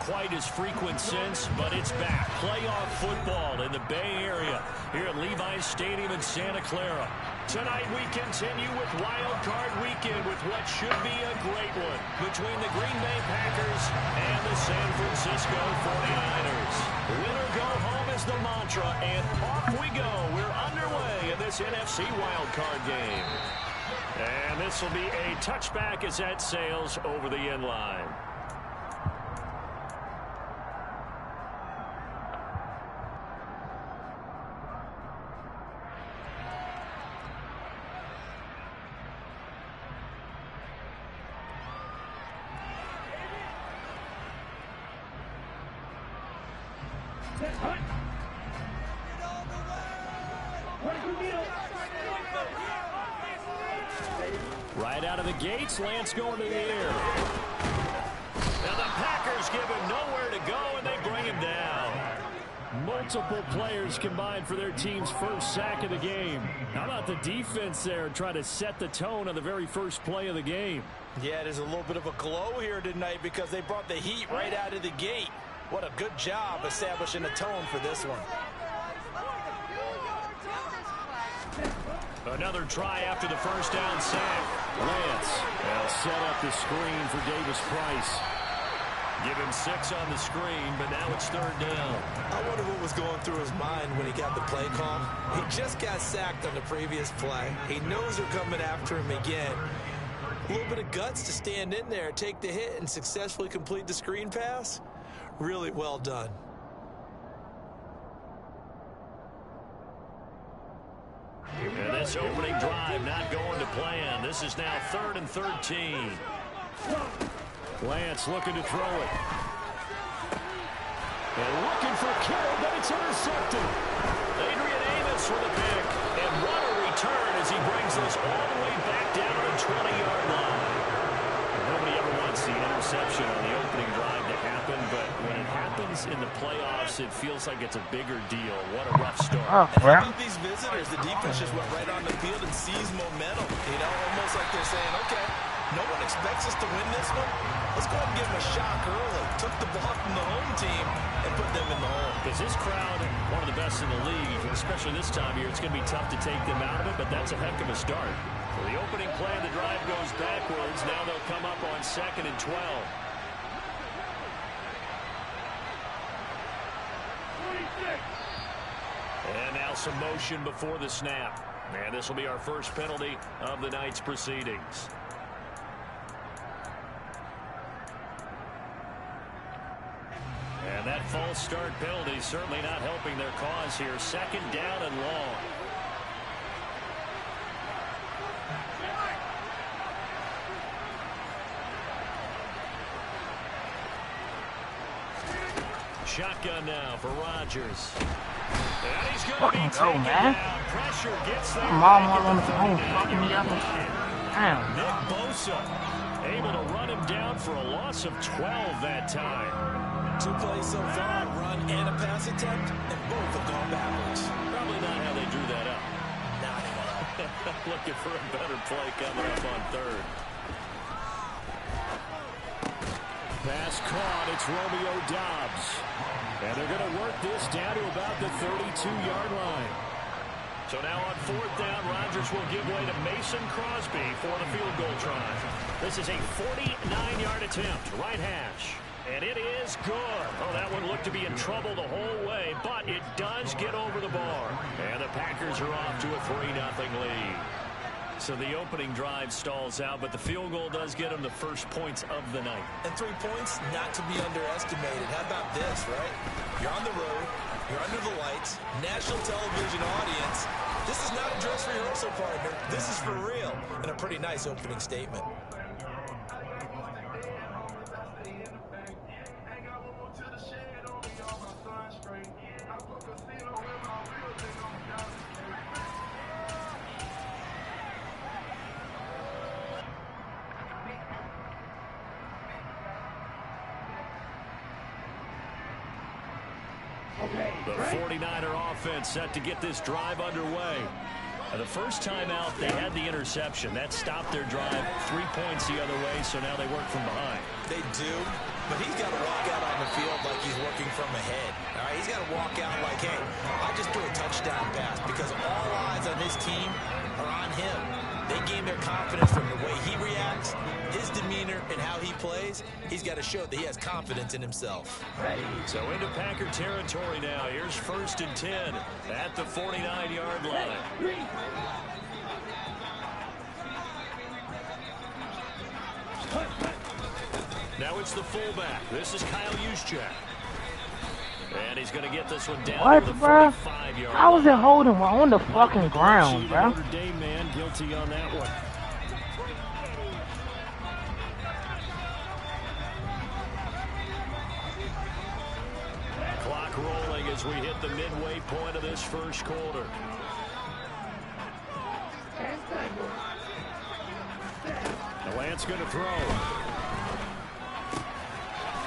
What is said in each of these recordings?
quite as frequent since, but it's back. Playoff football in the Bay Area here at Levi's Stadium in Santa Clara. Tonight we continue with Wildcard Weekend with what should be a great one between the Green Bay Packers and the San Francisco 49ers. Winner go home is the mantra, and off we go. We're underway in this NFC Wildcard game. And this will be a touchback as that sails over the end line. Right out of the gates, Lance going to the air. Now the Packers give him nowhere to go, and they bring him down. Multiple players combined for their team's first sack of the game. How about the defense there trying to set the tone on the very first play of the game? Yeah, there's a little bit of a glow here tonight because they brought the heat right out of the gate. What a good job establishing a tone for this one. Another try after the first down sack. Lance will set up the screen for Davis Price. Give him 6 on the screen, but now it's third down. I wonder what was going through his mind when he got the play call. He just got sacked on the previous play. He knows they're coming after him again. A little bit of guts to stand in there, take the hit, and successfully complete the screen pass. Really well done. And this opening drive not going to plan. This is now 3rd and 13. Lance looking to throw it. And looking for Kittle, but it's intercepted. Adrian Amos for the pick. And what a return as he brings this all the way back down to the 20-yard line. Nobody ever wants the interception on the opening drive to happen, but when it happens in the playoffs, it feels like it's a bigger deal. What a rough start. How about these visitors? The defense just went right on the field and seized momentum. You know, almost like they're saying, okay, no one expects us to win this one. Let's go ahead and give them a shock early. Took the ball from the home team and put them in the hole. Because this crowd, one of the best in the league, especially this time of year, it's going to be tough to take them out of it, but that's a heck of a start. So the opening play of the drive goes backwards. Now they'll come up on 2nd and 12. And now some motion before the snap. And this will be our first penalty of the night's proceedings. And that false start penalty certainly not helping their cause here. 2nd down and long. Shotgun now for Rodgers. And he's going to be taken down. Pressure gets there. Mom on the phone fucking me up. Damn. Nick Bosa able to run him down for a loss of 12 that time. 2 plays so far, run and a pass attempt, and both have gone backwards. Probably not how they drew that up. Not at all. Looking for a better play coming up on 3rd. Pass caught. It's Romeo Doubs. And they're going to work this down to about the 32-yard line. So now on 4th down, Rodgers will give way to Mason Crosby for the field goal try. This is a 49-yard attempt, right hash. And it is good. Oh, that one looked to be in trouble the whole way, but it does get over the bar. And the Packers are off to a 3-0 lead. So the opening drive stalls out, but the field goal does get them the first points of the night. And 3 points, not to be underestimated. How about this, right? You're on the road. You're under the lights. National television audience. This is not a dress rehearsal, partner. This is for real. And a pretty nice opening statement. The 49er offense set to get this drive underway. The first time out, they had the interception. That stopped their drive. 3 points the other way, so now they work from behind. They do. but he's got to walk out on the field like he's working from ahead. All right, he's got to walk out like, hey, I just threw a touchdown pass because all eyes on this team are on him. They gain their confidence from the way he reacts, his demeanor, and how he plays. He's got to show that he has confidence in himself. So into Packer territory now. Here's 1st and 10 at the 49-yard line. Now it's the fullback. This is Kyle Juszczyk. And he's going to get this one down to the 45-yard line. I was in holding on the fucking ground, bro. Notre Dame man guilty on that one. Clock rolling as we hit the midway point of this first quarter. The Lance going to throw.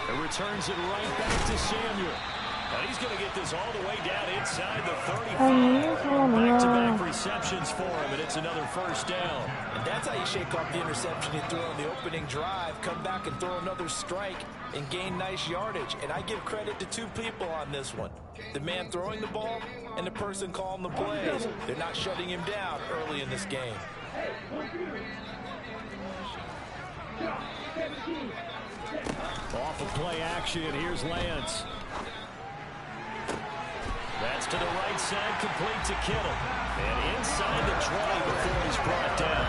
It returns it right back to Samuel. And he's going to get this all the way down inside the 35. Back-to-back receptions for him, and it's another first down. And that's how you shake off the interception you threw on the opening drive, come back and throw another strike and gain nice yardage. And I give credit to two people on this one. The man throwing the ball and the person calling the plays. They're not shutting him down early in this game. Off of play action, here's Lance. That's to the right side, complete to Kittle. And inside the 20 before he's brought down.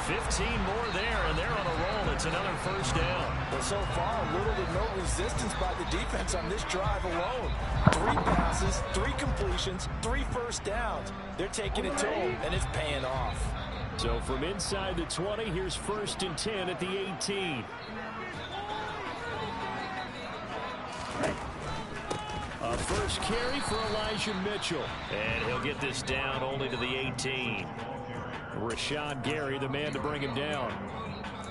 15 more there, and they're on a roll. It's another first down. But so far, little to no resistance by the defense on this drive alone. 3 passes, 3 completions, 3 first downs. They're taking it to him, and it's paying off. So from inside the 20, here's 1st and 10 at the 18. A first carry for Elijah Mitchell. And he'll get this down only to the 18. Rashawn Gary, the man to bring him down.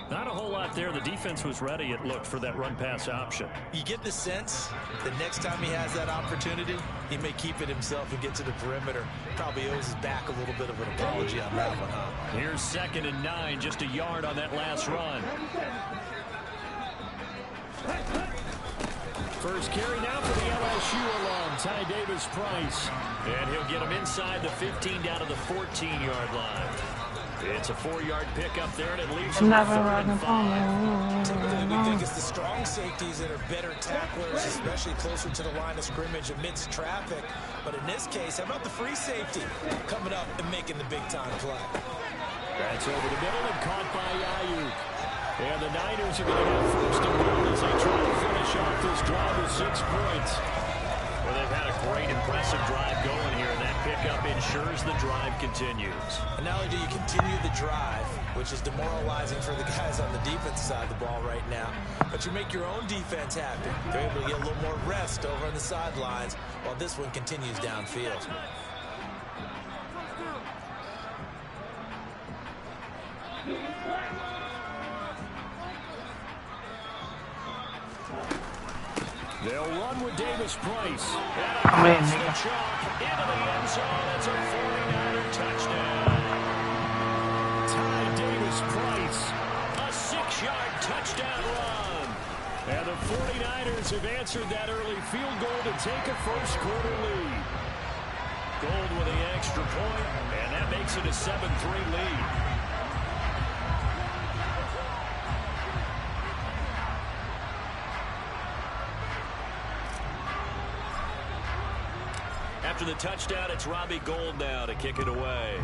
Not a whole lot there. The defense was ready, it looked, for that run-pass option. You get the sense that next time he has that opportunity, he may keep it himself and get to the perimeter. Probably owes his back a little bit of an apology on that one, huh? Here's 2nd and 9, just a yard on that last run. First carry now for the LSU alum, Ty Davis-Price. And he'll get him inside the 15 down to the 14-yard line. It's a 4-yard pickup there, and it leaves him with 3rd and 5. Typically, we think it's the strong safeties that are better tacklers, especially closer to the line of scrimmage amidst traffic. But in this case, how about the free safety coming up and making the big-time play? That's over the middle and caught by Ayuk. And the Niners are going to have 1st and goal as they try to finish off this drive with 6 points. Well, they've had a great, impressive drive going here, and that pickup ensures the drive continues. And not only do you continue the drive, which is demoralizing for the guys on the defense side of the ball right now, but you make your own defense happy. They're able to get a little more rest over on the sidelines while this one continues downfield. They'll run with Davis-Price. Come in, nigga. Into the end zone. It's a 49er touchdown. Ty Davis-Price. A 6-yard touchdown run. And the 49ers have answered that early field goal to take a first quarter lead. Gold with the extra point, and that makes it a 7-3 lead. After the touchdown, it's Robbie Gould now to kick it away.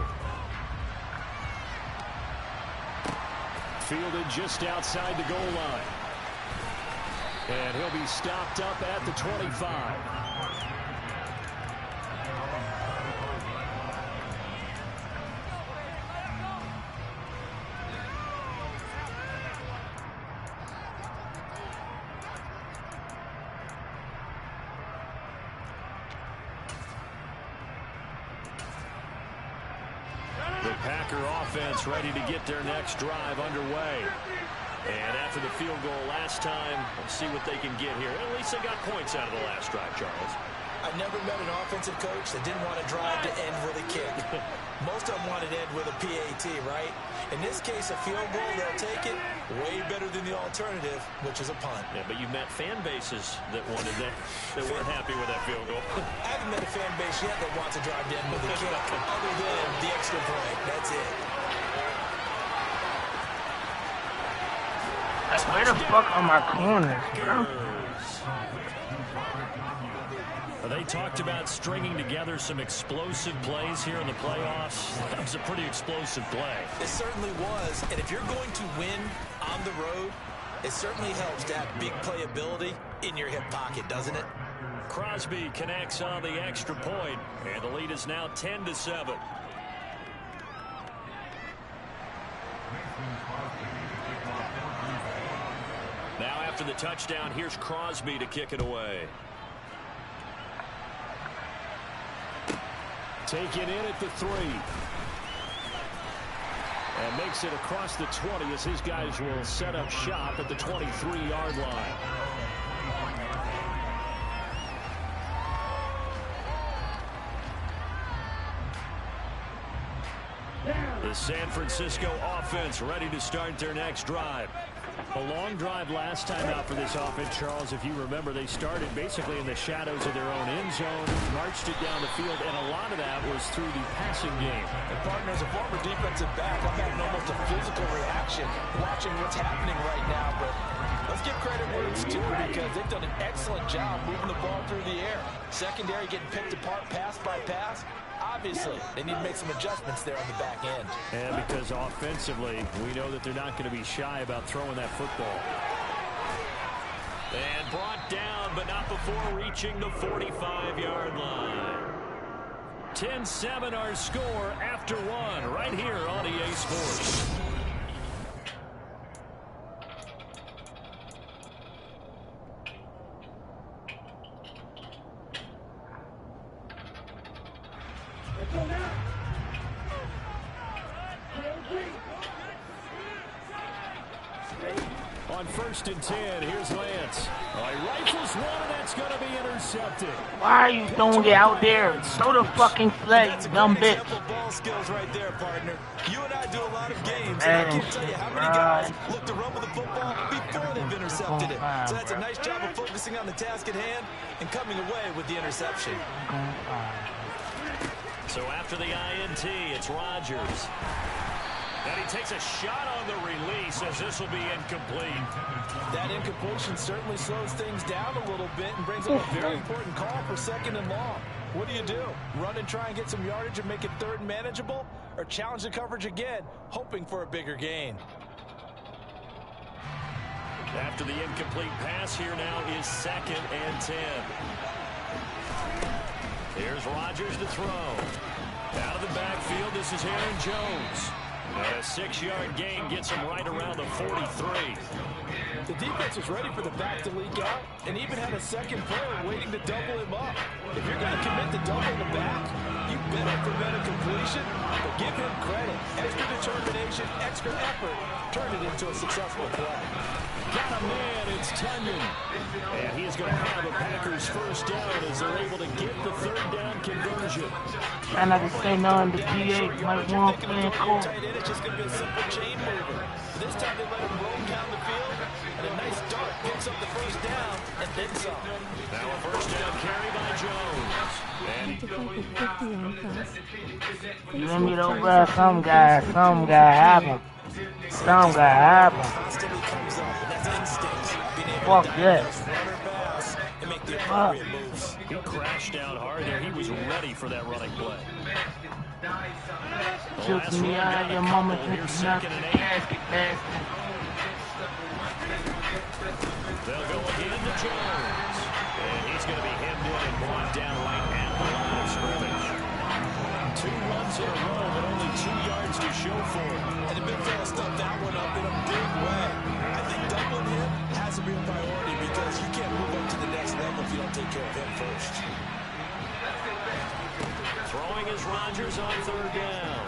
Fielded just outside the goal line. And he'll be stopped up at the 25. The Packer offense ready to get their next drive underway. And after the field goal last time, let's see what they can get here. At least they got points out of the last drive, Charles. I I've never met an offensive coach that didn't want to drive to end with a kick. Most of them wanted to end with a PAT, right? In this case, a field goal, they'll take it way better than the alternative, which is a punt. Yeah, but you've met fan bases that wanted that weren't happy with that field goal. I haven't met a fan base yet that wants to drive to end with a kick other than the extra point. That's it. Where the fuck are my corners, bro? They talked about stringing together some explosive plays here in the playoffs. That was a pretty explosive play. It certainly was. And if you're going to win on the road, it certainly helps to have big playability in your hip pocket, doesn't it? Crosby connects on the extra point, and the lead is now 10-7. Now after the touchdown, here's Crosby to kick it away. Taken in at the 3. And makes it across the 20 as his guys will set up shop at the 23-yard line. The San Francisco offense ready to start their next drive. A long drive last time out for this offense, Charles. If you remember, they started basically in the shadows of their own end zone, marched it down the field, and a lot of that was through the passing game. And partner, as a former defensive back, I'm having almost a physical reaction watching what's happening right now. But let's give credit where it's due because they've done an excellent job moving the ball through the air. Secondary getting picked apart pass by pass. Obviously, they need to make some adjustments there on the back end. And because offensively, we know that they're not going to be shy about throwing that football. And brought down, but not before reaching the 45-yard line. 10-7 our score after one, right here on EA Sports. On 1st and 10, here's Lance. He rifles one, and that's going to be intercepted. Why are you throwing it out there? Throw the fucking flag, dumb bitch. Ball skills right there, partner. You and I do a lot of games, and I can't tell you how many guys look to run with the football before they've intercepted it. So that's a nice job of focusing on the task at hand and coming away with the interception. So after the INT, it's Rodgers. And he takes a shot on the release as this will be incomplete. That incompletion certainly slows things down a little bit and brings up a very important call for 2nd and long. What do? Run and try and get some yardage and make it 3rd and manageable? Or challenge the coverage again, hoping for a bigger gain? After the incomplete pass, here now is 2nd and 10. Here's Rodgers to throw. Out of the backfield, this is Aaron Jones. A 6-yard gain gets him right around the 43. The defense was ready for the back to leak out and even had a second player waiting to double him up. If you're going to commit to doubling the back, you better prevent a completion, but give him credit. Extra determination, extra effort, turn it into a successful play. Got a man, it's Tunyon. And he is going to have a Packers first down as they're able to get the 3rd down conversion. Trying not to say no in the PA, might want to play in court. It's just going to be a simple chain mover. This time they let him roam down the field, and a nice dart picks up the first down, and then some. Now a first down carry by Jones. You let me know, bro, some guy happen. Some guy happen. Fuck that. He crashed out hard there. He was ready for that running play. Took me out of your mama to Second and 8. They'll go again to Jones. And he's going to be hemmed in and brought down right at the line of scrimmage. 2 runs in a row, but only 2 yards to show for it. And the big fella stuffed that one up in a big way. I think doubling him has to be a priority because you can't move up to the next level if you don't take care of him first. Throwing is Rodgers on 3rd down.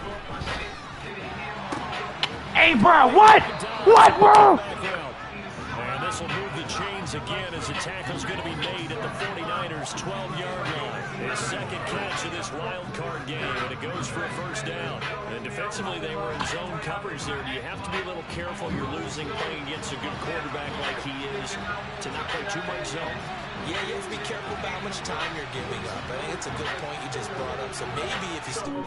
Hey, bro, what? What, bro? And this will move the chains again as the tackle's going to be made at the 49ers' 12-yard line. His second catch of this wild card game, and it goes for a first down. And defensively, they were in zone coverage there. Do you have to be a little careful? You're losing playing against a good quarterback like he is to not play too much zone? Yeah, you have to be careful about how much time you're giving up. I think it's a good point you just brought up. So maybe if you still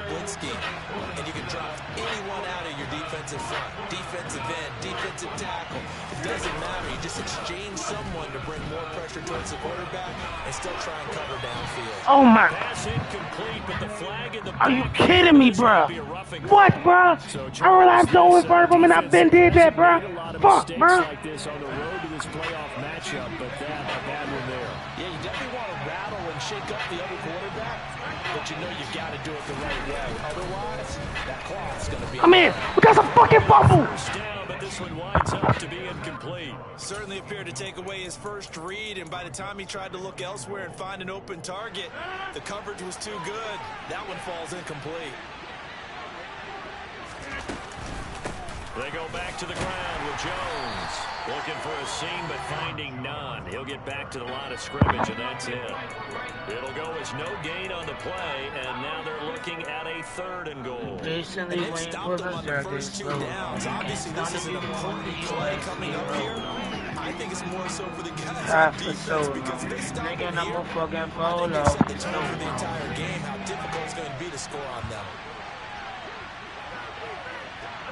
blitz scheme, and you can drop anyone out of your defensive front, defensive end, defensive tackle, it doesn't matter. You just exchange someone to bring more pressure towards the quarterback and still try and cover downfield. Oh my! Pass incomplete, but the flag in the Are you kidding me, bro? What, bro? I realized Joe in front of him, and I've been did that, bro. Fuck, bro. Like this on the road to this playoff matchup, but that a bad one there. Yeah, you definitely want to rattle and shake up the other quarterback, but you know you've got to do it the right way. Otherwise, that clock's going to be. I'm in. We got some fucking fumble. First down, but this one winds up to be incomplete. Certainly appeared to take away his first read, and by the time he tried to look elsewhere and find an open target, the coverage was too good. That one falls incomplete. They go back to the ground with Jones. Looking for a seam, but finding none. He'll get back to the line of scrimmage, and that's it. It'll go as no gain on the play, and now they're looking at a 3rd and goal. Recently, And they've stopped him on the first 2 downs. Obviously, this is an important play coming up here. I think it's more so for the guys on defense because they stop him here. I think they set the tone for the entire game, how difficult it's going to be to score on them.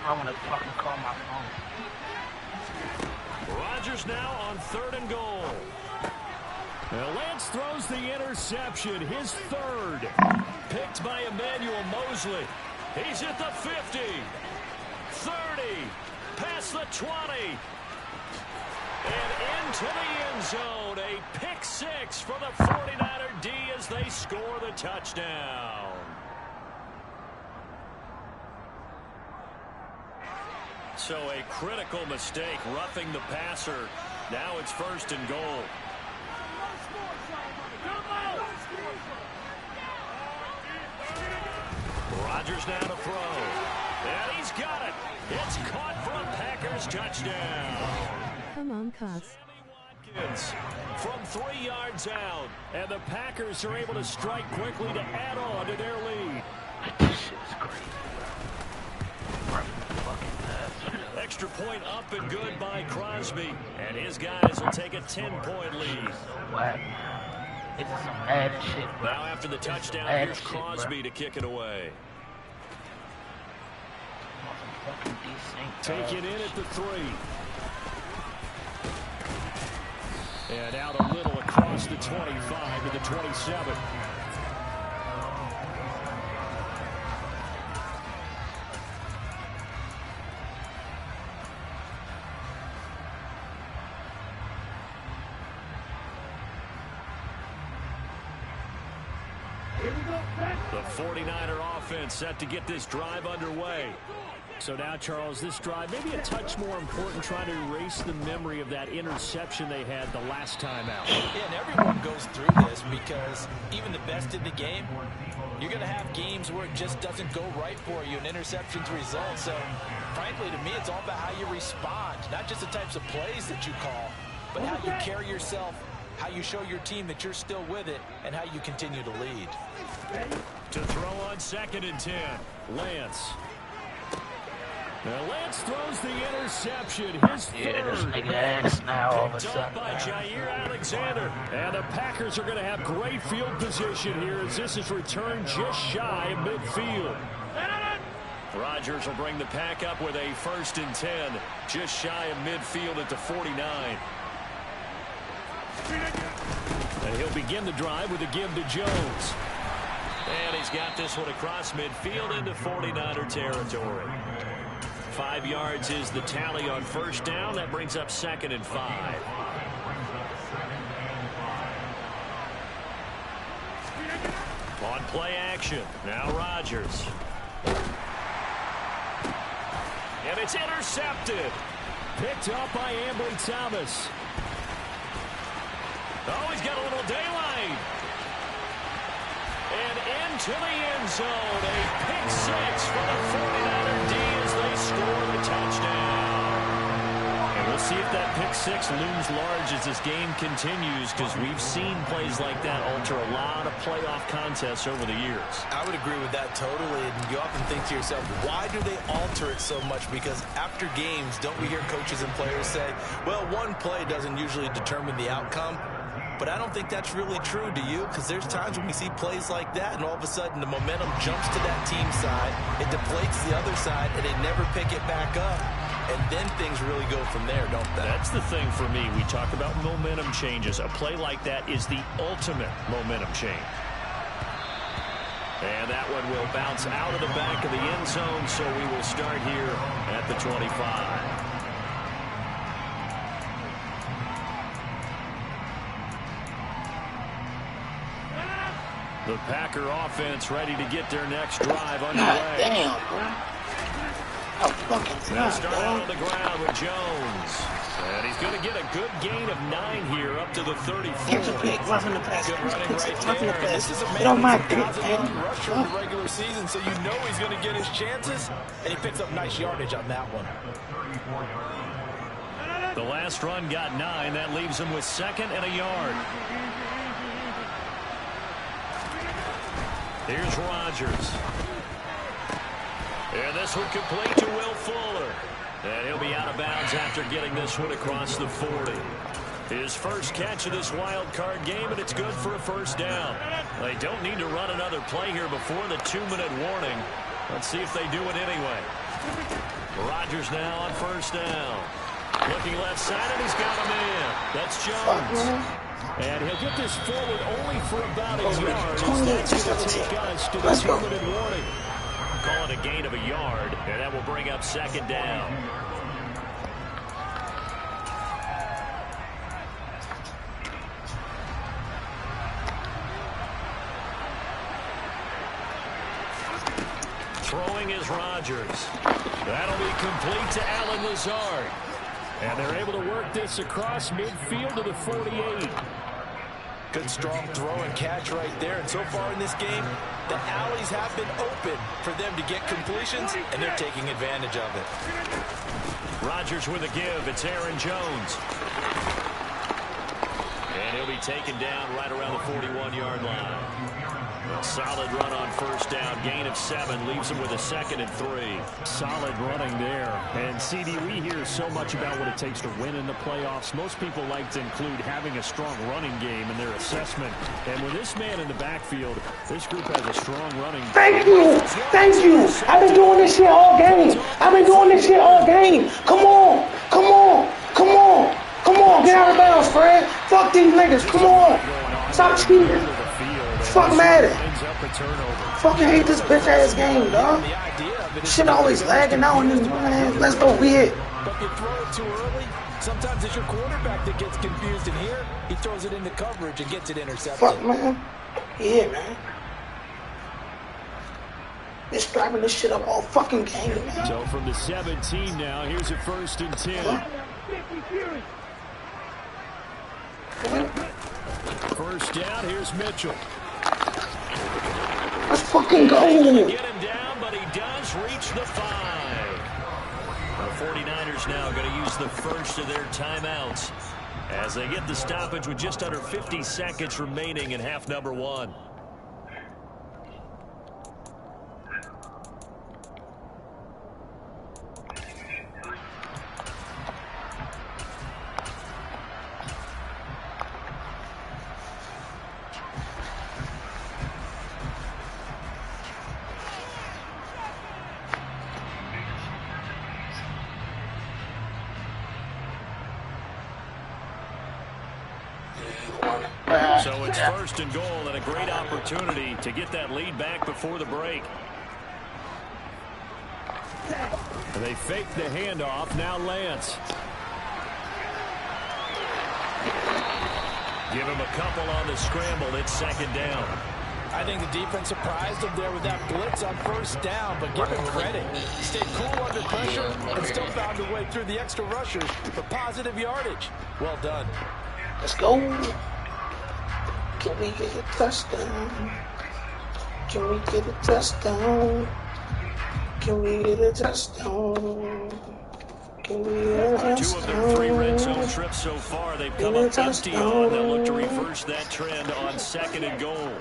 I want to fucking call my phone. Rodgers now on 3rd and goal. Now Lance throws the interception, his 3rd. Picked by Emmanuel Mosley. He's at the 50, 30, past the 20, and into the end zone. A pick 6 for the 49er D as they score the touchdown. So a critical mistake, roughing the passer. Now it's 1st and goal. Rodgers now to throw. And he's got it. It's caught for a Packers touchdown. Come on, Cuz. Watkins from 3 yards out. And the Packers are able to strike quickly to add on to their lead. This shit's crazy. Extra point up and good by Crosby. And his guys will take a 10-point lead. What? This is some bad shit, bro. Now after the touchdown, here's Crosby to kick it away. Taken in at the 3. And out a little across the 25 to the 27. The 49er offense set to get this drive underway. So now, Charles, this drive maybe a touch more important, trying to erase the memory of that interception they had the last time out. Yeah, and everyone goes through this because even the best in the game, you're going to have games where it just doesn't go right for you, and interceptions result. So, frankly, to me, it's all about how you respond, not just the types of plays that you call, but how you carry yourself, how you show your team that you're still with it, and how you continue to lead. To throw on 2nd and 10, Lance. Now Lance throws the interception, his 3rd. Yeah, this nigga ass now all of a sudden. By Jair Alexander. And the Packers are going to have great field position here as this is returned just shy of midfield. Rodgers will bring the pack up with a 1st and 10, just shy of midfield at the 49. And he'll begin the drive with a give to Jones. And he's got this one across midfield into 49er territory. 5 yards is the tally on 1st down. That brings up 2nd and 5. On play action, now Rodgers. And it's intercepted. Picked up by Ambry Thomas. Oh, he's got a little daylight. And into the end zone. A pick 6 for the 49er D as they score the touchdown. And we'll We'll see if that pick six looms large as this game continues, because we've seen plays like that alter a lot of playoff contests over the years. I would agree with that totally, and you often think to yourself, why do they alter it so much? Because after games, don't we hear coaches and players say, well, one play doesn't usually determine the outcome? But I don't think that's really true, do you? Because there's times when we see plays like that, and all of a sudden the momentum jumps to that team side, it deflates the other side, and they never pick it back up. And then things really go from there, don't they? That's the thing for me. We talk about momentum changes. A play like that is the ultimate momentum change. And that one will bounce out of the back of the end zone, so we will start here at the 25. The Packer offense ready to get their next drive underway. Damn, bro. Now start out on the ground with Jones. And he's going to get a good gain of 9 here up to the 34. It's a pick, roughing the pass. Good running right there. This is a It don't man matter, who's a 1,000-yard man. rusher in the regular season, so you know he's going to get his chances, and he picks up nice yardage on that one. The last run got 9. That leaves him with 2nd and a yard. Here's Rodgers. And this one complete to Will Fuller. And he'll be out of bounds after getting this one across the 40. His first catch of this wild card game, and it's good for a first down. They don't need to run another play here before the 2-minute warning. Let's see if they do it anyway. Rodgers now on first down. Looking left side, and he's got him in. That's Jones. And he'll get this forward only for about a yard. That's going to take us to the 2-minute warning. Call it a gain of a yard, and that will bring up 2nd down. Throwing is Rodgers. That'll be complete to Allen Lazard. And they're able to work this across midfield to the 48. Good strong throw and catch right there. And so far in this game, the alleys have been open for them to get completions, and they're taking advantage of it. Rodgers with a give. It's Aaron Jones. And he'll be taken down right around the 41-yard line. A solid run on first down. Gain of 7 leaves him with a 2nd and 3. Solid running there. And CD, we hear so much about what it takes to win in the playoffs. Most people like to include having a strong running game in their assessment. And with this man in the backfield, this group has a strong running game. Thank you. Thank you. I've been doing this shit all game. I've been doing this shit all game. Come on. Come on. Come on. Come on. Get out of bounds, Fred. Fuck these niggas. Come on. Stop cheating. Fuck Madden. Fucking hate this bitch ass game, dog. Shit always lagging out in this man. Let's go, we hit. But you throw it too early, sometimes it's your quarterback that gets confused, and here he throws it into coverage and gets it intercepted. Fuck, man. Yeah, man. Been striving this shit up all fucking game, man. So from the 17 now, here's a 1st and 10. First down, here's Mitchell. Let's fucking go. Get him down, but he does reach the 5. The 49ers now going to use the first of their timeouts as they get the stoppage with just under 50 seconds remaining in half number 1. So it's 1st and goal, and a great opportunity to get that lead back before the break. And they fake the handoff. Now Lance. Give him a couple on the scramble. It's 2nd down. I think the defense surprised him there with that blitz on first down, but give him credit. He stayed cool under pressure and still found a way through the extra rushers for positive yardage. Well done. Let's go. Can we get a touchdown? Can we get a touchdown? Can we get a touchdown? Two of their 3 red zone trips so far, they've come up empty on. They'll look to reverse that trend on 2nd and goal.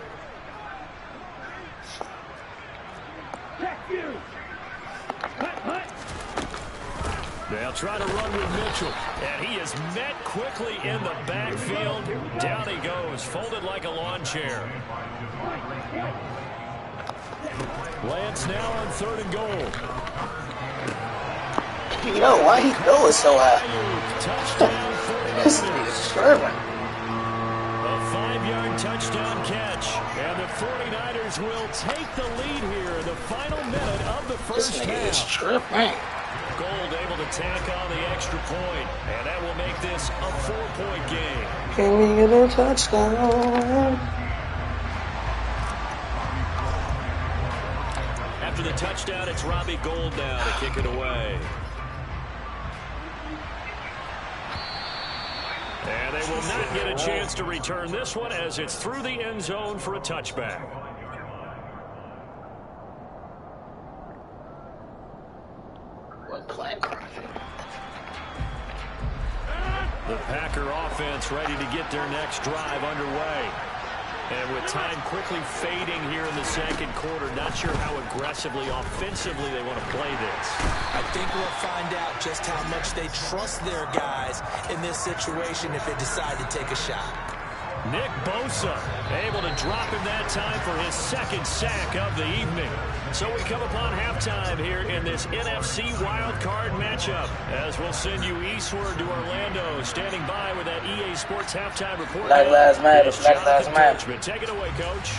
They'll try to run with Mitchell, and he is met quickly in the backfield. Down he goes, folded like a lawn chair. Lance now on 3rd and goal. Yo, why he going so high? Touchdown, This 49ers. is disturbing. A 5-yard touchdown catch, and the 49ers will take the lead here in the final minute of the This first nigga is half. tripping. Gold able to tack on the extra point, and that will make this a 4-point game. Can we get a touchdown? After the touchdown, it's Robbie Gould now to kick it away. And they will not get a chance to return this one as it's through the end zone for a touchback. What plan? The Packer offense ready to get their next drive underway. And with time quickly fading here in the 2nd quarter, not sure how aggressively, offensively they want to play this. I think we'll find out just how much they trust their guys in this situation if they decide to take a shot. Nick Bosa able to drop him that time for his 2nd sack of the evening. So we come upon halftime here in this NFC Wildcard matchup as we'll send you eastward to Orlando. Standing by with that EA Sports halftime report. Black Lives Matter, It's Black Lives Jonathan Matter. Coachman. Take it away, Coach.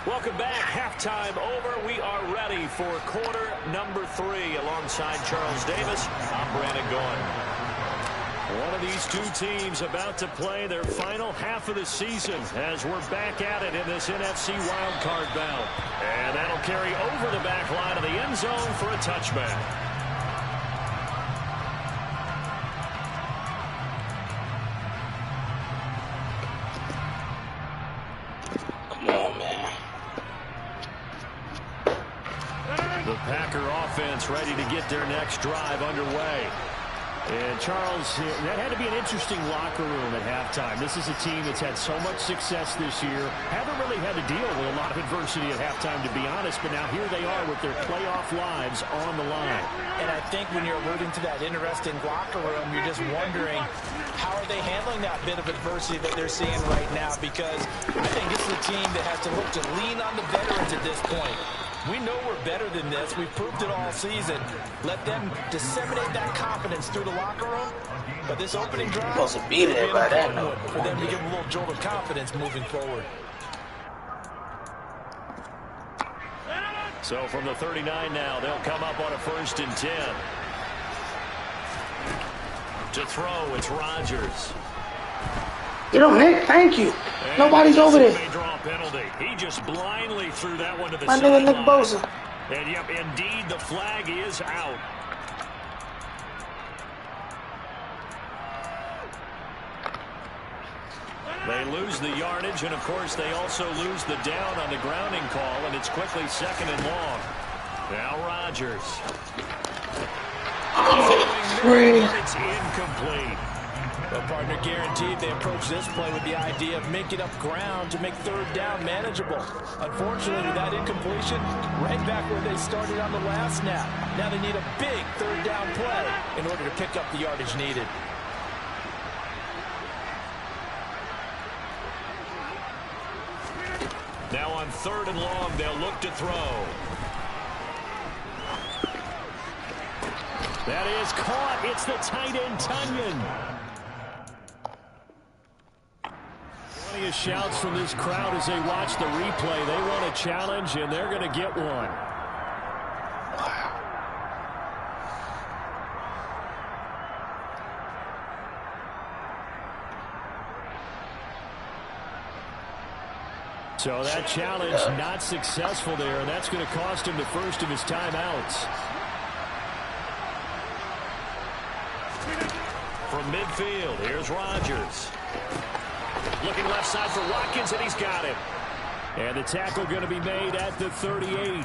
Welcome back. Halftime over. We are ready for quarter number 3. Alongside Charles Davis, I'm Brandon Gaudin. One of these two teams about to play their final half of the season as we're back at it in this NFC wildcard bout. And that'll carry over the back line of the end zone for a touchback. The Packer offense ready to get their next drive underway. And Charles, that had to be an interesting locker room at halftime. This is a team that's had so much success this year. Haven't really had to deal with a lot of adversity at halftime, to be honest. But now here they are with their playoff lives on the line. And I think when you're alluding to that interesting locker room, you're just wondering how are they handling that bit of adversity that they're seeing right now? Because I think this is a team that has to look to lean on the veterans at this point. We know we're better than this. We've proved it all season. Let them disseminate that confidence through the locker room. But this opening drive, Supposed to be there by then, though. for them to give them a little jolt of confidence moving forward. So from the 39 now, they'll come up on a 1st and 10. To throw, it's Rodgers. Get him, Nick. Thank you. Nobody's over there. May draw a penalty. He just blindly threw that one to the My nigga Nick sideline. Bosa. And yep, indeed, the flag is out. They lose the yardage, and of course, they also lose the down on the grounding call, and it's quickly 2nd and long. Now Rodgers. It's incomplete. Well, partner, guaranteed they approach this play with the idea of making up ground to make 3rd down manageable. Unfortunately, with that incompletion, right back where they started on the last snap. Now they need a big 3rd down play in order to pick up the yardage needed. Now on 3rd and long, they'll look to throw. That is caught. It's the tight end, Tunyon. Plenty of shouts from this crowd as they watch the replay. They want a challenge, and they're going to get one. So that challenge not successful there, and that's going to cost him the first of his timeouts. midfield. Here's Rodgers. Looking left side for Watkins, and he's got him. And the tackle going to be made at the 38.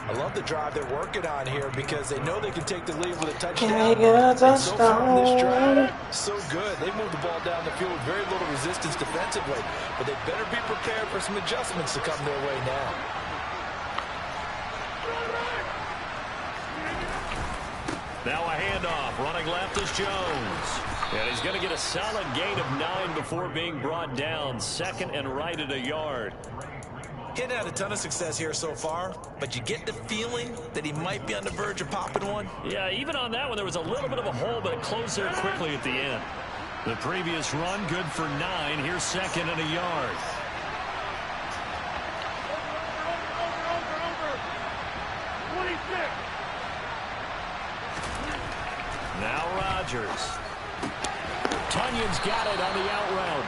I love the drive they're working on here because they know they can take the lead with a touchdown. Yeah, And so far in this drive, so good. They moved the ball down the field with very little resistance defensively. But they better be prepared for some adjustments to come their way now. Now a handoff. Running left is Jones. And he's going to get a solid gain of 9 before being brought down. Second and right at a yard. He hadn't had a ton of success here so far, but you get the feeling that he might be on the verge of popping one. Yeah, even on that one, there was a little bit of a hole, but it closed there quickly at the end. The previous run, good for 9. Here's second and a yard. Now Rodgers. Tunyon's got it on the out route.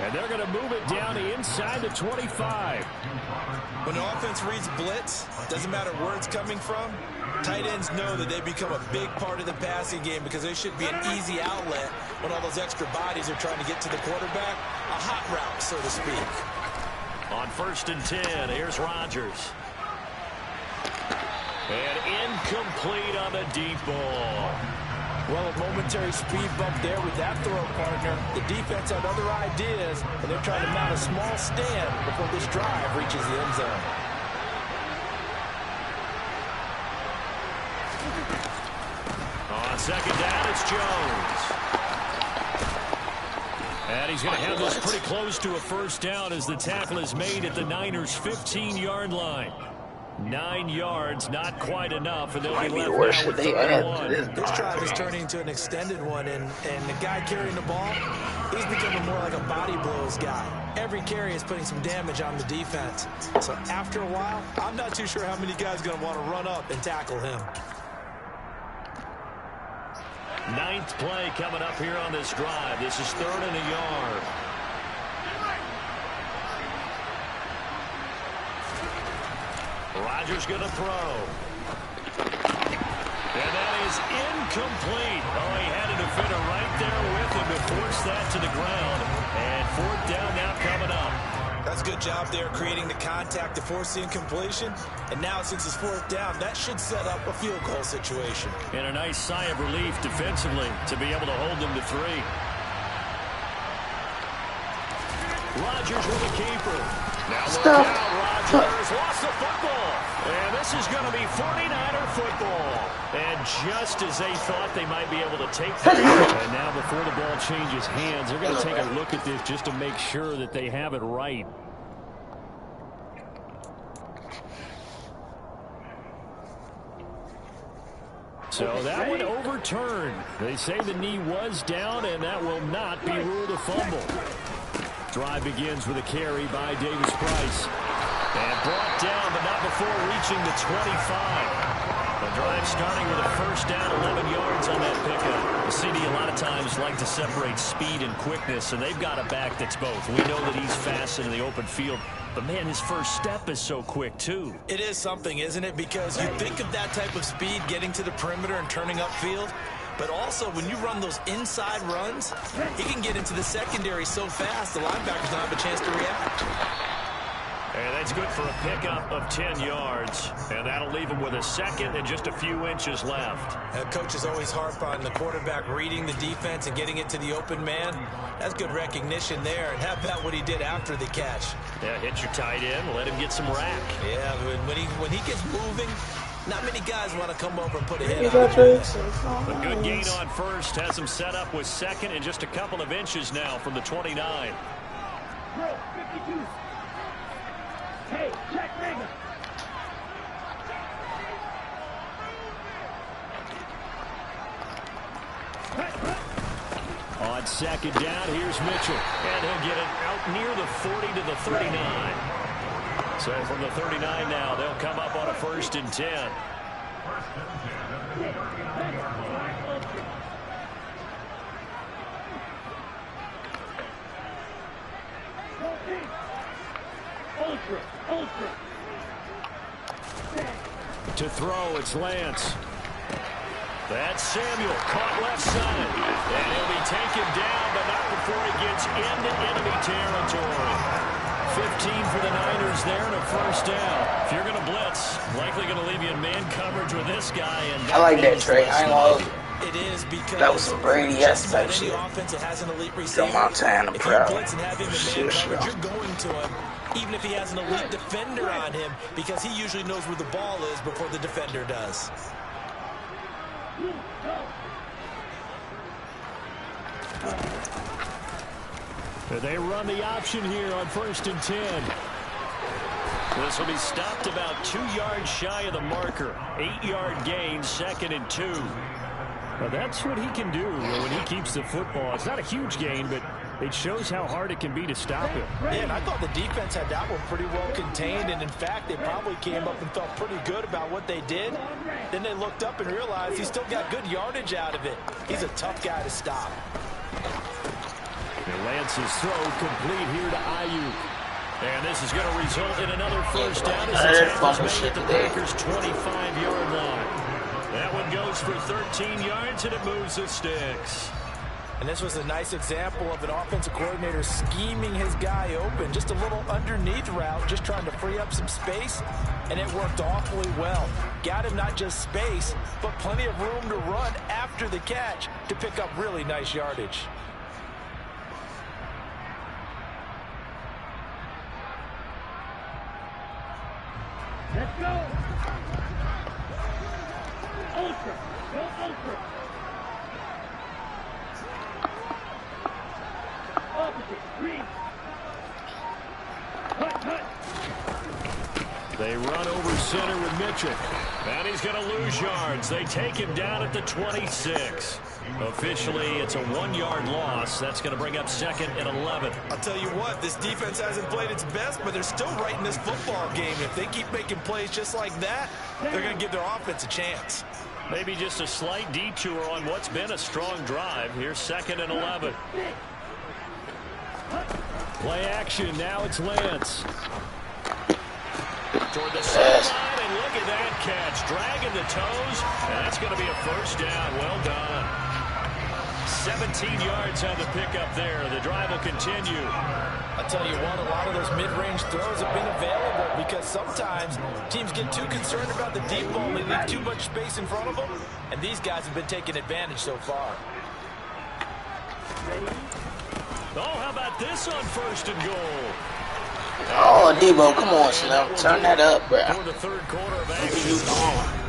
And they're going to move it down the inside the 25. When the offense reads blitz, doesn't matter where it's coming from, tight ends know that they become a big part of the passing game because they should be an easy outlet when all those extra bodies are trying to get to the quarterback. A hot route, so to speak. On 1st and 10, here's Rodgers. And incomplete on the deep ball. Well, a momentary speed bump there with that throw, partner. The defense had other ideas, and they're trying to mount a small stand before this drive reaches the end zone. On second down, it's Jones. And he's going to have this pretty close to a first down as the tackle is made at the Niners' 15-yard line. 9 yards, not quite enough, and they'll be left now with 31. This drive is turning into an extended one, and the guy carrying the ball, he's becoming more like a body blows guy. Every carry is putting some damage on the defense. So after a while, I'm not too sure how many guys are going to want to run up and tackle him. 9th play coming up here on this drive. This is 3rd and a yard. Rodgers going to throw. And that is incomplete. Oh, he had a defender right there with him to force that to the ground. And 4th down now coming up. That's a good job there creating the contact to force the incompletion. And now since it's 4th down, that should set up a field goal situation. And a nice sigh of relief defensively to be able to hold them to 3. Rodgers with a keeper. Now look out, Rodgers lost the football. And this is going to be 49er football. And just as they thought they might be able to take that. And now before the ball changes hands, they're going to take a look at this just to make sure that they have it right. So that one overturned. They say the knee was down, and that will not be ruled a fumble. Drive begins with a carry by Davis Price. And brought down, but not before reaching the 25. The drive starting with a first down, 11 yards on that pickup. The CD a lot of times like to separate speed and quickness, and they've got a back that's both. We know that he's fast in the open field, but man, his first step is so quick too. It is something, isn't it? Because you think of that type of speed getting to the perimeter and turning upfield, but also when you run those inside runs, he can get into the secondary so fast the linebackers don't have a chance to react. And that's good for a pickup of 10 yards. And that'll leave him with a second and just a few inches left. Coaches always harp on the quarterback reading the defense and getting it to the open man. That's good recognition there. And how about what he did after the catch? Yeah, hit your tight end, let him get some rack. Yeah, when he gets moving, not many guys want to come over and put a hit on him. A good gain on first. Has him set up with second and just a couple of inches now from the 29. Hey, check nigga. On second down, here's Mitchell. And he'll get it out near the 40 to the 39. So from the 39 now, they'll come up on a 1st and 10. To throw, it's Lance. That's Samuel, caught left side. And he'll be taken down, but not before he gets into enemy territory. 15 for the Niners there and a first down. If you're going to blitz, likely going to leave you in man coverage with this guy. And I like that, Trey. I ain't gonna. It is because That was some Brady-esque type any shit. offense that has an elite receiver, Joe Montana, if you proud. blitz and have him in man coverage, you're going to him, even if he has an elite defender on him, because he usually knows where the ball is before the defender does. They run the option here on 1st and 10. This will be stopped about 2 yards shy of the marker. 8-yard gain, 2nd and 2. Well, that's what he can do when he keeps the football. It's not a huge gain, but it shows how hard it can be to stop him. Yeah, and I thought the defense had that one pretty well contained, and in fact, they probably came up and felt pretty good about what they did. Then they looked up and realized he still got good yardage out of it. He's a tough guy to stop. And Lance's throw complete here to Ayuk. And this is going to result in another first down as the tackle's made at the Packers' 25-yard line. That one goes for 13 yards, and it moves the sticks. And this was a nice example of an offensive coordinator scheming his guy open. Just a little underneath route, just trying to free up some space, and it worked awfully well. Got him not just space, but plenty of room to run after the catch to pick up really nice yardage. Let's go. Ultra. Go ultra. Opposite. Green. Cut. They run over center with Mitchell. And he's going to lose yards. They take him down at the 26. Officially, it's a 1-yard loss. That's going to bring up 2nd and 11. I'll tell you what, this defense hasn't played its best, but they're still right in this football game. If they keep making plays just like that, they're going to give their offense a chance. Maybe just a slight detour on what's been a strong drive. Here's 2nd and 11. Play action. Now it's Lance. Toward the sideline, and look at that catch. Dragging the toes, and that's going to be a first down. Well done. 17 yards on the pickup there. The drive will continue. I'll tell you what, a lot of those mid-range throws have been available because sometimes teams get too concerned about the deep ball. They leave too much space in front of them, and these guys have been taking advantage so far. Oh, how about this on 1st and goal? Oh, Debo, come on, Slim. Turn that up, bro. For the 3rd quarter of What are action. you doing?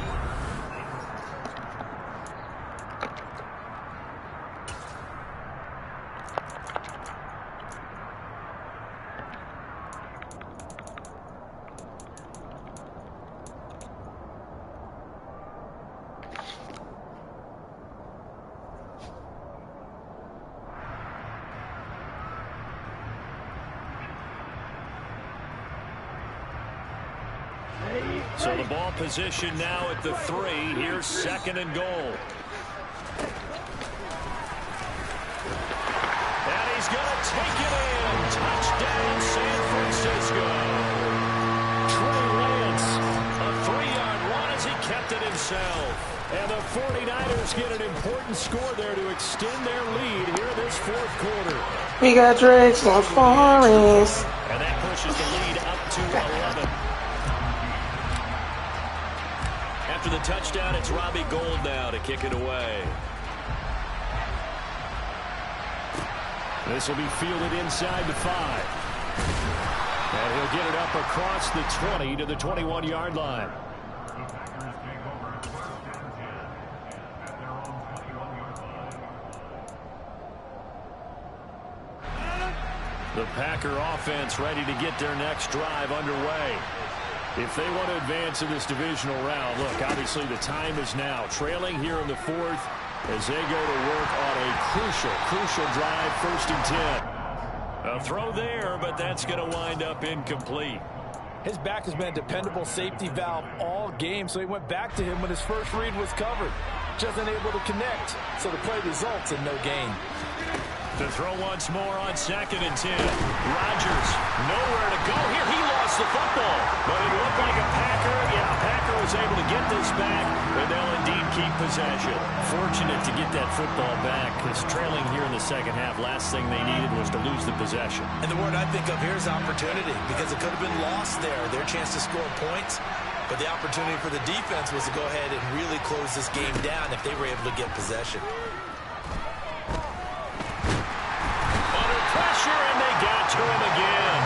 So the ball position now at the 3. Here's 2nd and goal. And he's going to take it in. Touchdown, San Francisco. Trey Lance, a 3-yard run as he kept it himself. And the 49ers get an important score there to extend their lead here in this 4th quarter. We got Drake's on Forest. And that pushes the lead up to 11. After the touchdown, it's Robbie Gould now to kick it away. This will be fielded inside the 5. And he'll get it up across the 20 to the 21-yard line. The Packer offense ready to get their next drive underway. If they want to advance in this divisional round, look, obviously the time is now. Trailing here in the 4th as they go to work on a crucial drive, 1st and 10. A throw there, but that's going to wind up incomplete. His back has been a dependable safety valve all game, so he went back to him when his first read was covered. Just unable to connect, so the play results in no gain. To throw once more on 2nd and 10. Rodgers, nowhere to go here. He lost the football, but it looked like a Packer. Yeah, a Packer was able to get this back And they'll indeed keep possession. Fortunate to get that football back, because trailing here in the second half, last thing they needed was to lose the possession. And the word I think of here is opportunity, because it could have been lost there. Their chance to score points, but the opportunity for the defense was to go ahead and really close this game down if they were able to get possession. Under pressure, and they got to him again.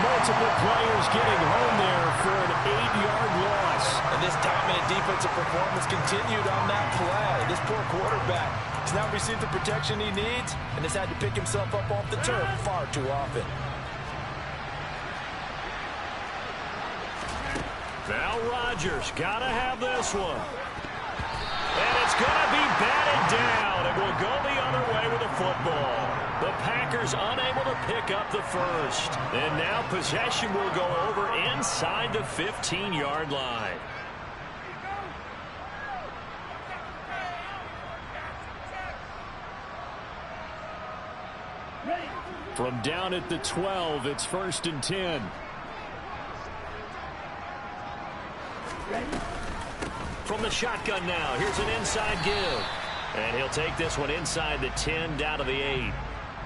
Multiple players getting home there for an 8-yard loss. And this dominant defensive performance continued on that play. This poor quarterback has not received the protection he needs and has had to pick himself up off the turf far too often. Now Rodgers got to have this one. And it's going to be batted down, and will go the other way with the football. The Packers unable to pick up the first. And now possession will go over inside the 15-yard line. From down at the 12, it's 1st and 10. From the shotgun now, here's an inside give. And he'll take this one inside the 10, down to the 8.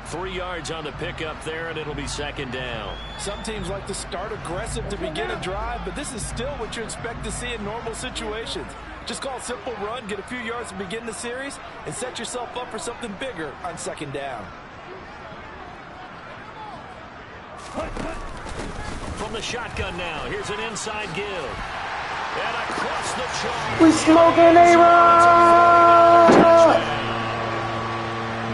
3 yards on the pickup there, and it'll be 2nd down. Some teams like to start aggressive to begin a drive, but this is still what you expect to see in normal situations. Just call a simple run, get a few yards to begin the series, and set yourself up for something bigger on 2nd down. From the shotgun now, here's an inside give. And across the chalk. We smoking A-Rod!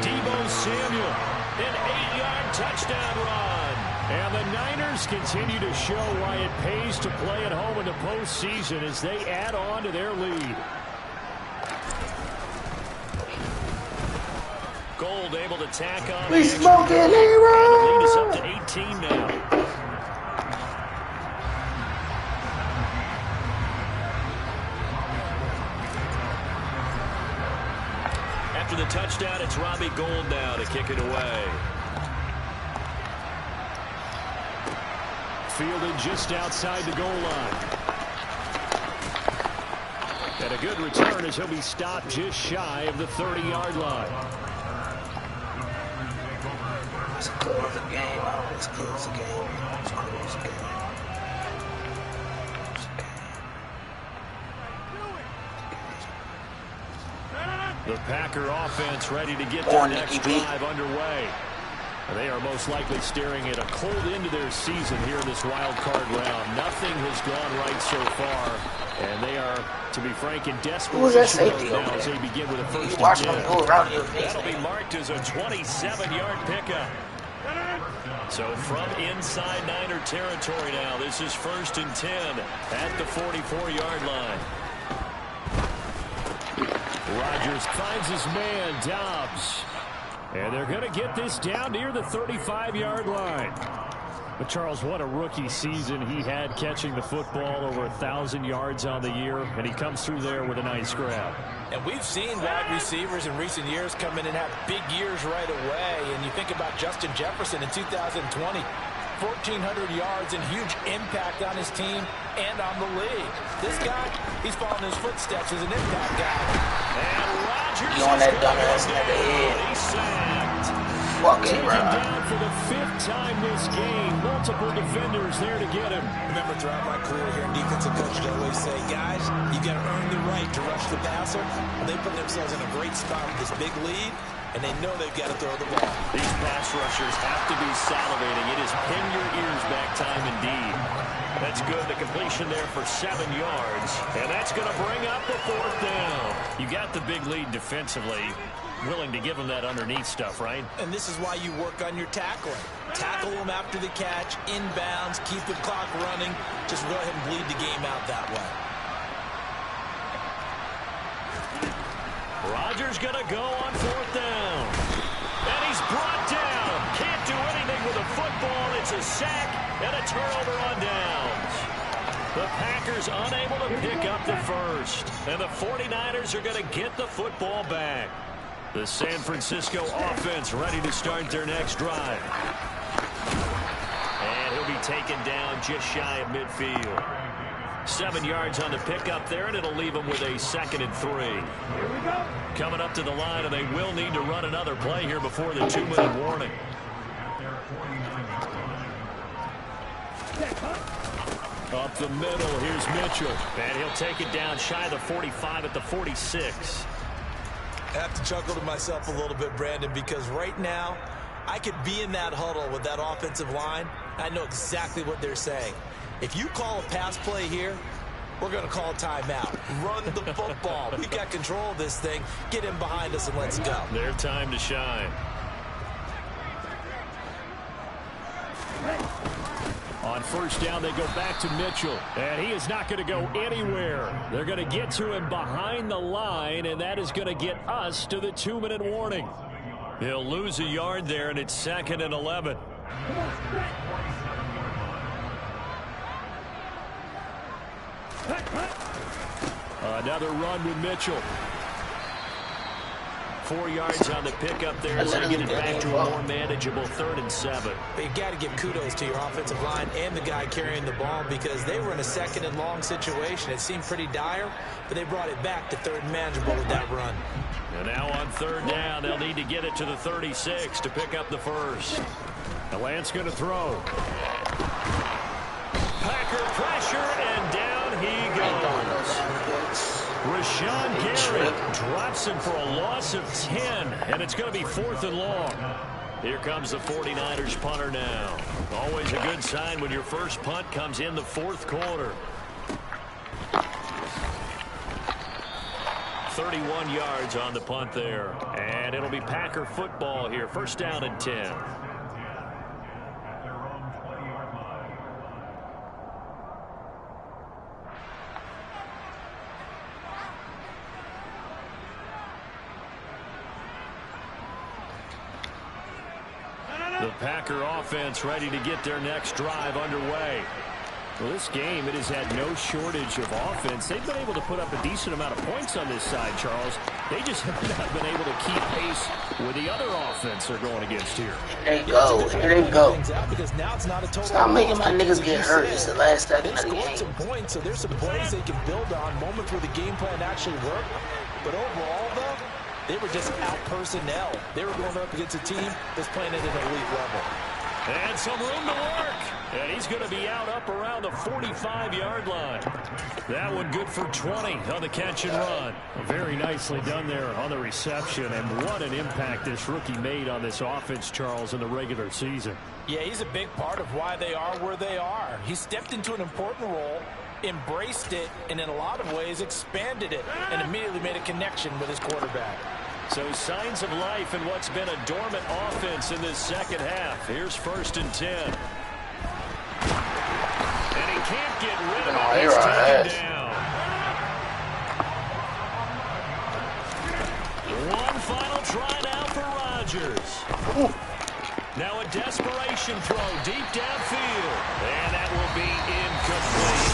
Deebo Samuel, an 8-yard touchdown run. And the Niners continue to show why it pays to play at home in the postseason as they add on to their lead. Gold able to tack on. We smoking A-Rod! Lead is up to 18 now. After the touchdown, it's Robbie Gould now to kick it away. Fielded just outside the goal line. And a good return as he'll be stopped just shy of the 30-yard line. Let's close the game out. Let's close the game. Let's close the game. The Packer offense ready to get their next drive underway. They are most likely staring at a cold end to their season here in this wild card round. Nothing has gone right so far, and they are, to be frank, in desperation now as they begin with a 1st and 10. That'll be marked as a 27-yard pickup. So from inside Niner territory now, this is 1st and 10 at the 44-yard line. Rodgers finds his man, Dobbs. And they're going to get this down near the 35-yard line. But, Charles, what a rookie season he had catching the football, over 1,000 yards on the year, and he comes through there with a nice grab. And we've seen wide receivers in recent years come in and have big years right away. And you think about Justin Jefferson in 2020. 1,400 yards and huge impact on his team and on the league. This guy, he's following his footsteps as an impact guy. And Rodgers You on that dumbass nigga head. He's sacked. Fucking Taken right. down for the 5th time this game. Multiple defenders there to get him. Remember, throughout my career here in defensive coaches, I always say, guys, you got to earn the right to rush the passer. And they put themselves in a great spot with this big lead, and they know they've got to throw the ball. These pass rushers have to be salivating. It is pin your ears back time indeed. That's good. The completion there for 7 yards. And that's going to bring up the 4th down. You got the big lead defensively. Willing to give them that underneath stuff, right? And this is why you work on your tackling. Tackle them after the catch, inbounds, keep the clock running. Just go ahead and bleed the game out that way. Rodgers going to go on 4th down. And he's brought down. Can't do anything with the football. It's a sack and a turnover on downs. The Packers unable to pick up the first. And the 49ers are going to get the football back. The San Francisco offense ready to start their next drive. And he'll be taken down just shy of midfield. 7 yards on the pickup there, and it'll leave them with a 2nd and 3. Here we go. Coming up to the line, and they will need to run another play here before the 2-minute warning. Up the middle, here's Mitchell. And he'll take it down shy of the 45 at the 46. I have to chuckle to myself a little bit, Brandon, because right now I could be in that huddle with that offensive line. I know exactly what they're saying. If you call a pass play here, we're going to call a timeout. Run the football. We've got control of this thing. Get in behind us and let's go. Their time to shine. On first down, they go back to Mitchell. And he is not going to go anywhere. They're going to get to him behind the line, and that is going to get us to the 2-minute warning. He'll lose a yard there, and it's 2nd and 11. Another run with Mitchell. 4 yards on the pickup there as they get it back to a more manageable 3rd and 7. But you got to give kudos to your offensive line and the guy carrying the ball because they were in a 2nd and long situation. It seemed pretty dire, but they brought it back to 3rd and manageable with that run. And now on 3rd down, they'll need to get it to the 36 to pick up the first. The Lance going to throw. Packer pressure, and down he goes. Rashawn Gary drops him for a loss of 10, and it's going to be 4th and long. Here comes the 49ers punter now. Always a good sign when your first punt comes in the 4th quarter. 31 yards on the punt there, and it'll be Packer football here. First down and 10. The Packer offense ready to get their next drive underway. Well, this game, it has had no shortage of offense. They've been able to put up a decent amount of points on this side, Charles. They just have not been able to keep pace with the other offense they're going against here. There you go. Here they go. Because now it's not a total Stop making my niggas get hurt. It's the last second They of the scored game. some points, so there's some plays they can build on, moments where the game plan actually worked. But overall, though, they were just out-personnel. They were going up against a team that's playing at an elite level. And some room to work. And he's going to be out up around the 45-yard line. That one good for 20 on the catch and run. Very nicely done there on the reception. And what an impact this rookie made on this offense, Charles, in the regular season. Yeah, he's a big part of why they are where they are. He stepped into an important role, embraced it, and in a lot of ways expanded it, and immediately made a connection with his quarterback. So signs of life in what's been a dormant offense in this second half. Here's 1st and 10. And he can't get rid of it. He's taken down. One final try now for Rodgers. Now a desperation throw deep downfield. And that will be incomplete.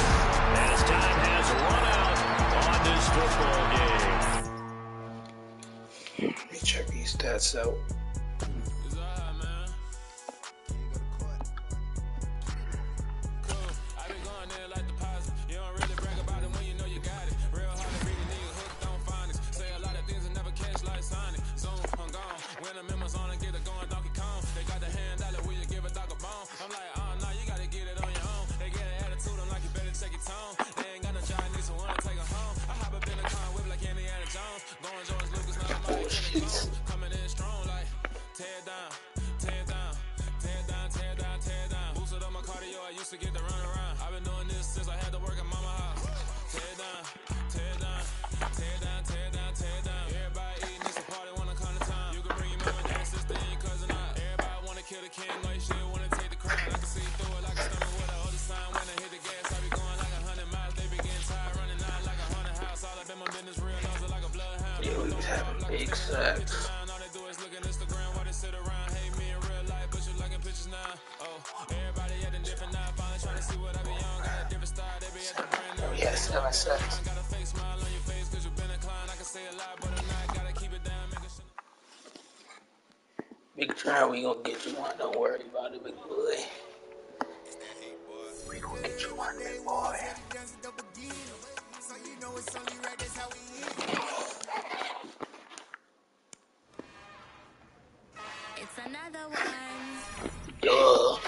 As time has run out on this football game. Let me check these stats out. Big sacks. Oh yeah, 7 sacks. Big try, we gonna get you one. Don't worry about it, big boy. We gonna get you one, big boy. Ugh.